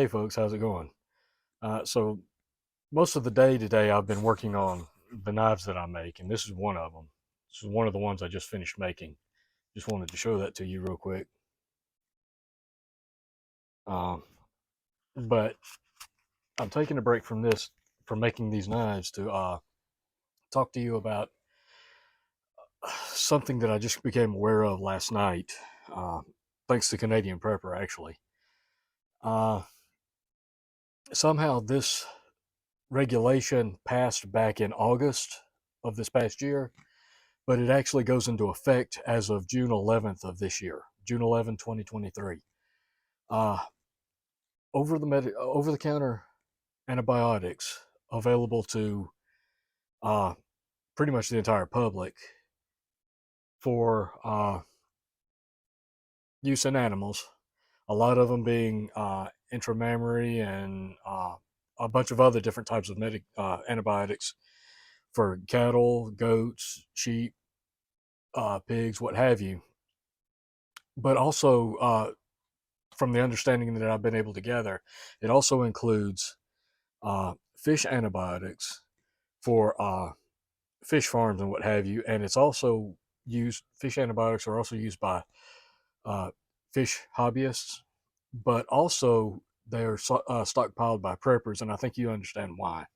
Hey folks, how's it going? So most of the day today I've been working on the knives that I make, and this is one of them. This is one of the ones I just finished making. Just wanted to show that to you real quick. Um, but I'm taking a break from making these knives to talk to you about something that I just became aware of last night, uh, thanks to Canadian Prepper, actually. Uh, Somehow this regulation passed back in August of this past year, but it actually goes into effect as of June 11th of this year, June 11, 2023. Uh, over the counter antibiotics available to uh, pretty much the entire public for use in animals. A lot of them being intramammary and a bunch of other different types of antibiotics for cattle, goats, sheep, pigs, what have you. But also, from the understanding that I've been able to gather, it also includes fish antibiotics for fish farms and what have you. And it's also fish antibiotics are also used by uh, fish hobbyists, but also they're stockpiled by preppers. And I think you understand why.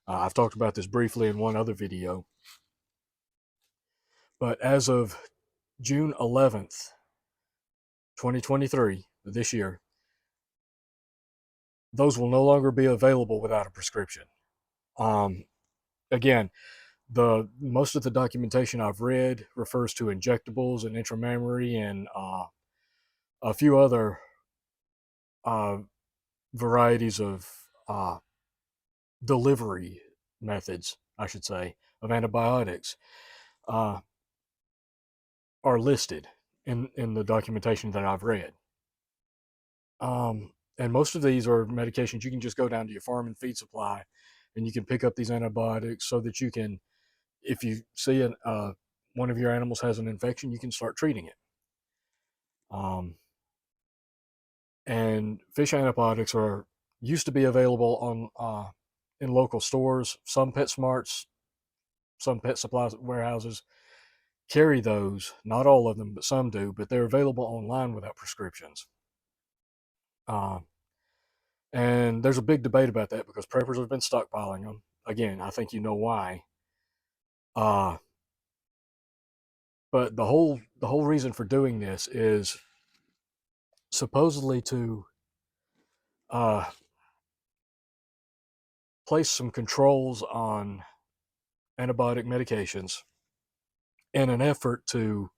I've talked about this briefly in one other video. But as of June 11th, 2023, this year, those will no longer be available without a prescription. Um, Again, the most of the documentation I've read refers to injectables and intramammary and a few other uh, varieties of delivery methods, I should say, of antibiotics uh, are listed in the documentation that I've read. And most of these are medications you can just go down to your farm and feed supply, and you can pick up these antibiotics so that you can, if you see one of your animals has an infection, you can start treating it. Um, and fish antibiotics are used to be available on in local stores. Some PetSmarts, some pet supply warehouses carry those. Not all of them, but some do. But they're available online without prescriptions. Uh, and there's a big debate about that because preppers have been stockpiling them. Again, I think you know why. Uh, but the whole reason for doing this is supposedly to uh, place some controls on antibiotic medications in an effort to,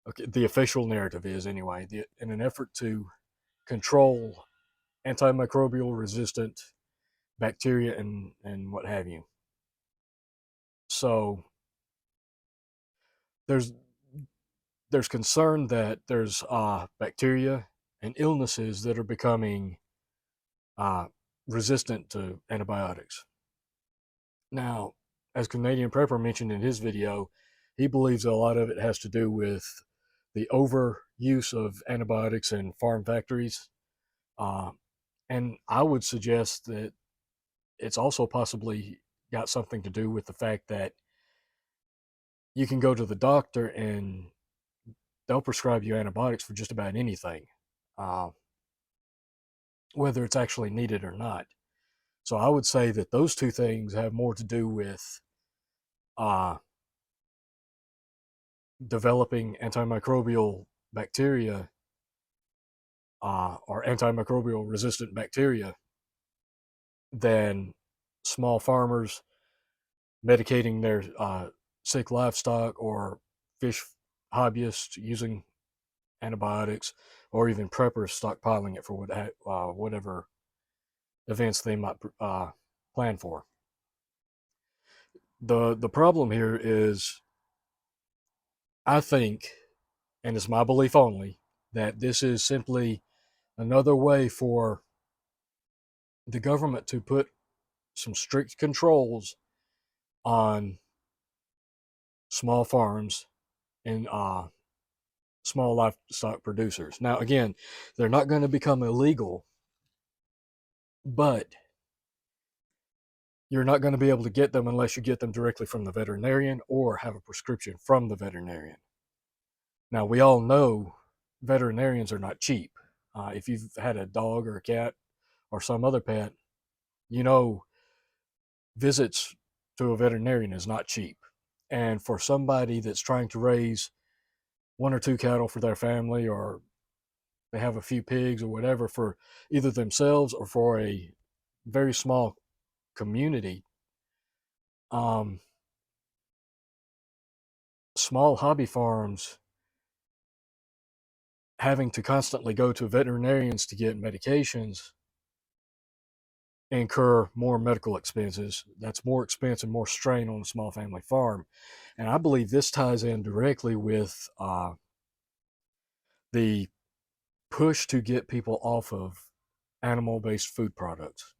okay, the official narrative is anyway, in an effort to control antimicrobial resistant bacteria and what have you. So there's there's concern that there's bacteria and illnesses that are becoming uh, resistant to antibiotics. Now, as Canadian Prepper mentioned in his video, he believes a lot of it has to do with the overuse of antibiotics in farm factories. Uh, and I would suggest that it's also possibly got something to do with the fact that you can go to the doctor and they'll prescribe you antibiotics for just about anything, uh, whether it's actually needed or not. So I would say that those two things have more to do with uh, developing antimicrobial bacteria or antimicrobial resistant bacteria than small farmers medicating their sick livestock or fish hobbyists using antibiotics or even preppers stockpiling it for whatever events they might plan for. The problem here is, I think, and it's my belief only, that this is simply another way for the government to put some strict controls on small farms and small livestock producers. Now, again, they're not going to become illegal but you're not going to be able to get them unless you get them directly from the veterinarian or have a prescription from the veterinarian. Now, we all know veterinarians are not cheap. If you've had a dog or a cat or some other pet, you know visits to a veterinarian is not cheap. And for somebody that's trying to raise one or two cattle for their family, or they have a few pigs or whatever for either themselves or for a very small community, um, small hobby farms having to constantly go to veterinarians to get medications incur more medical expenses. That's more expense and more strain on a small family farm. And I believe this ties in directly with the push to get people off of animal based food products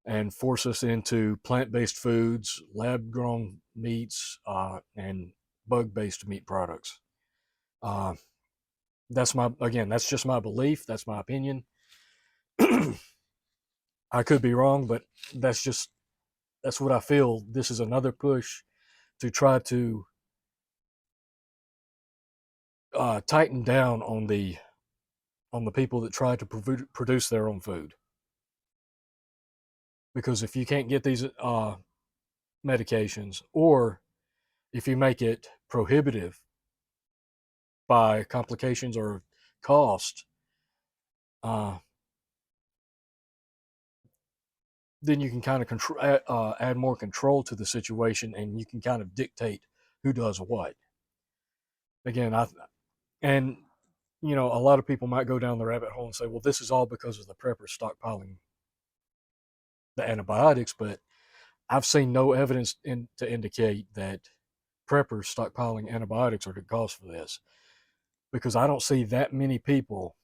and force us into plant based foods, lab grown meats, and bug based meat products. Uh, that's just my belief. That's my opinion. I could be wrong, but that's just, that's what I feel. This is another push to try to tighten down on the people that try to produce their own food. Because if you can't get these medications, or if you make it prohibitive by complications or cost, uh, then you can kind of add more control to the situation, and you can kind of dictate who does what. Again, and a lot of people might go down the rabbit hole and say, well, this is all because of the preppers stockpiling the antibiotics, but I've seen no evidence to indicate that preppers stockpiling antibiotics are the cause for this, because I don't see that many people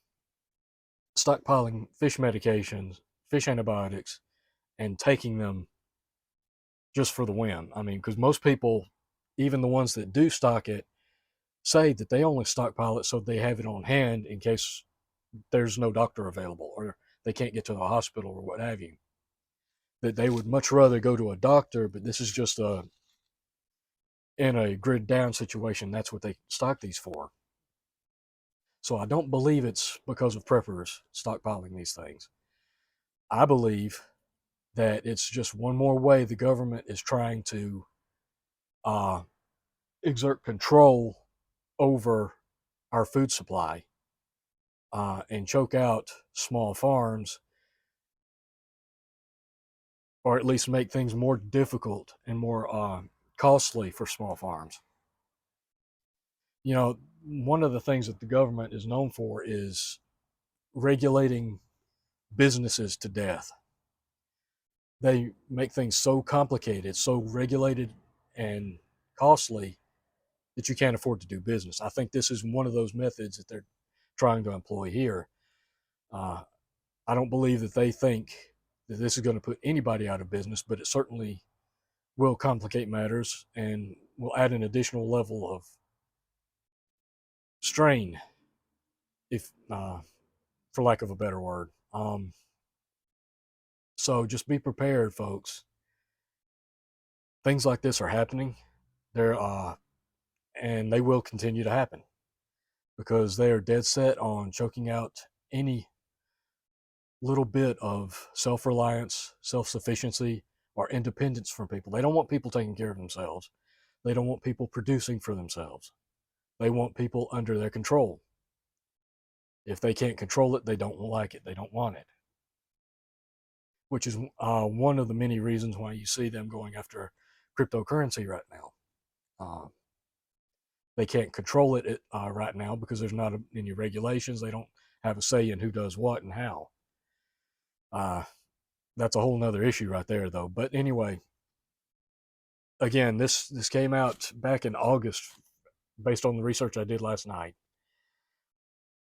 stockpiling fish medications, fish antibiotics, and taking them just for the whim. I mean, because most people, even the ones that do stock it, say that they only stockpile it so they have it on hand in case there's no doctor available or they can't get to the hospital or what have you. That they would much rather go to a doctor, but this is just in a grid down situation. That's what they stock these for. So I don't believe it's because of preppers stockpiling these things. I believe that it's just one more way the government is trying to uh, exert control over our food supply, and choke out small farms, or at least make things more difficult and more costly for small farms. One of the things that the government is known for is regulating businesses to death. They make things so complicated, so regulated and costly that you can't afford to do business. I think this is one of those methods that they're trying to employ here. Uh, I don't believe that they think that this is going to put anybody out of business, but it certainly will complicate matters and will add an additional level of strain, if for lack of a better word. So just be prepared, folks. Things like this are happening. They're and they will continue to happen because they are dead set on choking out any little bit of self reliance, self sufficiency, or independence from people. They don't want people taking care of themselves. They don't want people producing for themselves. They want people under their control. If they can't control it, they don't like it. They don't want it, which is one of the many reasons why you see them going after cryptocurrency right now. Uh, they can't control it right now because there's not any regulations. They don't have a say in who does what and how. Uh, that's a whole nother issue right there, though. But anyway, again, this came out back in August, based on the research I did last night.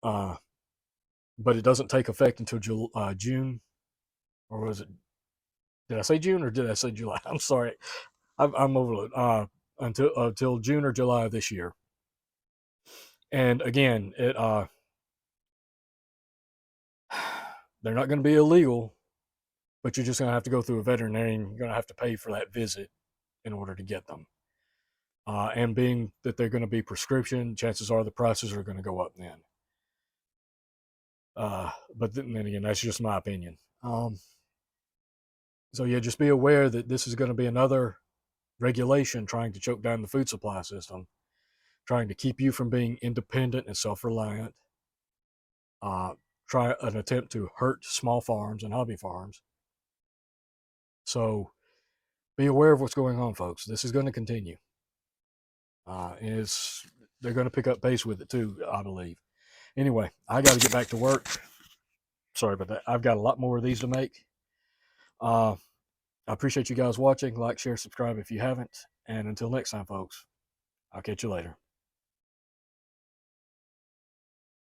Uh, but it doesn't take effect until June, or was it? Did I say June or did I say July? I'm sorry, I'm overloaded. Until June or July of this year. And again, they're not going to be illegal. but you're just going to have to go through a veterinarian. You're going to have to pay for that visit in order to get them. And being that they're going to be prescription, chances are the prices are going to go up then. But then again, that's just my opinion. So yeah, just be aware that this is going to be another regulation trying to choke down the food supply system, trying to keep you from being independent and self-reliant. Try an attempt to hurt small farms and hobby farms. So be aware of what's going on, folks. This is going to continue. And they're going to pick up pace with it too, I believe. Anyway, I got to get back to work. Sorry about that. I've got a lot more of these to make. I appreciate you guys watching. Like, share, subscribe if you haven't. And until next time, folks, I'll catch you later.